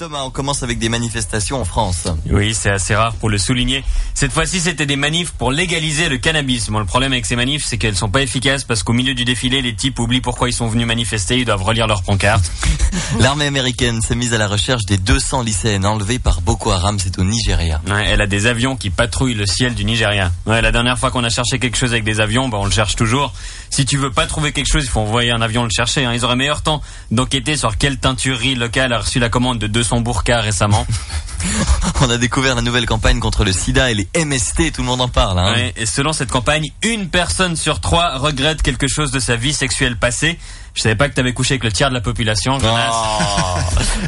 Thomas, on commence avec des manifestations en France. Oui, c'est assez rare pour le souligner. Cette fois-ci, c'était des manifs pour légaliser le cannabis. Bon, le problème avec ces manifs, c'est qu'elles sont pas efficaces parce qu'au milieu du défilé, les types oublient pourquoi ils sont venus manifester, ils doivent relire leur pancarte. L'armée américaine s'est mise à la recherche des 200 lycéennes enlevées par Boko Haram, c'est au Nigeria. Ouais, elle a des avions qui patrouillent le ciel du Nigeria. Ouais, la dernière fois qu'on a cherché quelque chose avec des avions, on le cherche toujours. Si tu veux pas trouver quelque chose, il faut envoyer un avion le chercher. Ils auraient meilleur temps d'enquêter sur quelle teinturerie locale a reçu la commande de 200 burkas récemment. On a découvert la nouvelle campagne contre le sida et les MST, tout le monde en parle. Ouais, et selon cette campagne, 1 personne sur 3 regrette quelque chose de sa vie sexuelle passée. Je savais pas que t'avais couché avec le tiers de la population, Jonas. Oh.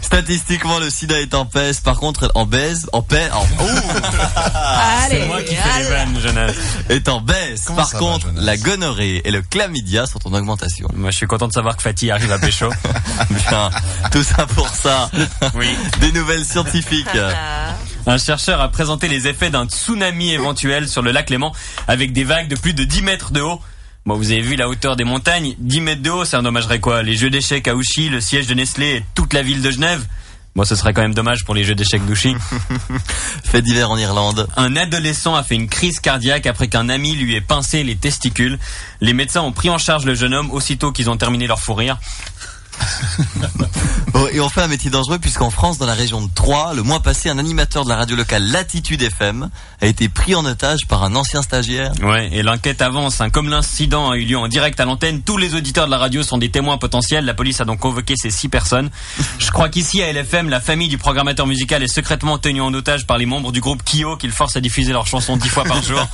Statistiquement, le sida est en baisse. Par contre, en baisse, c'est moi qui fais les vannes, Jonas. Est en baisse. Comment Par ça contre, va, Jonas ? la gonorrhée et le chlamydia sont en augmentation. Moi, je suis content de savoir que Fatih arrive à pécho. Bien, tout ça pour ça. Oui. Des nouvelles scientifiques. Un chercheur a présenté les effets d'un tsunami éventuel sur le lac Léman avec des vagues de plus de 10 mètres de haut. Bon, vous avez vu la hauteur des montagnes, 10 mètres de haut, ça endommagerait quoi? Les jeux d'échecs à Ouchy, le siège de Nestlé et toute la ville de Genève? Bon, ce serait quand même dommage pour les jeux d'échecs d'Ouchy. Fait divers en Irlande. Un adolescent a fait une crise cardiaque après qu'un ami lui ait pincé les testicules. Les médecins ont pris en charge le jeune homme aussitôt qu'ils ont terminé leur fou rire. Bon, et on fait un métier dangereux puisqu'en France, dans la région de Troyes, le mois passé, un animateur de la radio locale Latitude FM a été pris en otage par un ancien stagiaire. Ouais, et l'enquête avance. Comme l'incident a eu lieu en direct à l'antenne, tous les auditeurs de la radio sont des témoins potentiels. La police a donc convoqué ces 6 personnes. Je crois qu'ici à LFM, la famille du programmateur musical est secrètement tenue en otage par les membres du groupe Kyo qui le forcent à diffuser leurs chansons 10 fois par jour.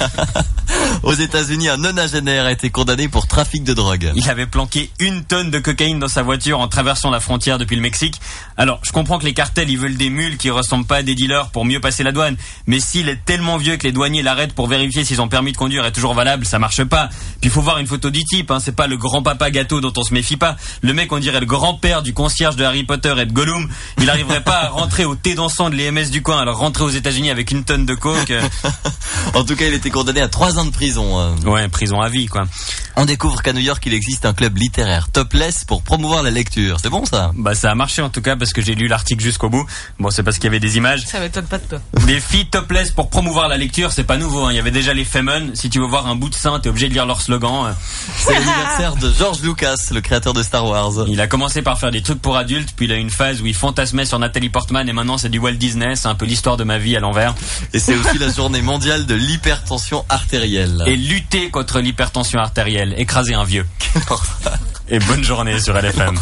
Aux États-Unis, un nonagénaire a été condamné pour trafic de drogue. Il avait planqué 1 tonne de cocaïne dans sa voiture en traversant la frontière depuis le Mexique. Alors, je comprends que les cartels, ils veulent des mules qui ressemblent pas à des dealers pour mieux passer la douane. Mais s'il est tellement vieux que les douaniers l'arrêtent pour vérifier si son permis de conduire est toujours valable, ça marche pas. Puis il faut voir une photo du type, C'est pas le grand-papa gâteau dont on se méfie pas. Le mec, on dirait le grand-père du concierge de Harry Potter et de Gollum. Il arriverait pas à rentrer au thé dansant de l'EMS du coin, alors rentrer aux États-Unis avec 1 tonne de coke. En tout cas, il était condamné à 3 ans de prison. Ouais, prison à vie, quoi. On découvre qu'à New York, il existe un club littéraire topless pour promouvoir la lecture. C'est bon, ça? Bah, ça a marché, en tout cas, parce que j'ai lu l'article jusqu'au bout. Bon, c'est parce qu'il y avait des images. Ça m'étonne pas de toi. Des filles topless pour promouvoir la lecture, c'est pas nouveau, Il y avait déjà les Femen. Si tu veux voir un bout de sein, t'es obligé de lire leur slogan. C'est l'anniversaire de George Lucas, le créateur de Star Wars. Il a commencé par faire des trucs pour adultes, puis il a eu une phase où il fantasmait sur Nathalie Portman, et maintenant c'est du Walt Disney. C'est un peu l'histoire de ma vie à l'envers. Et c'est aussi la journée mondiale de l'hypertension artérielle. Et lutter contre l'hypertension artérielle, écraser un vieux. Et bonne journée sur LFM.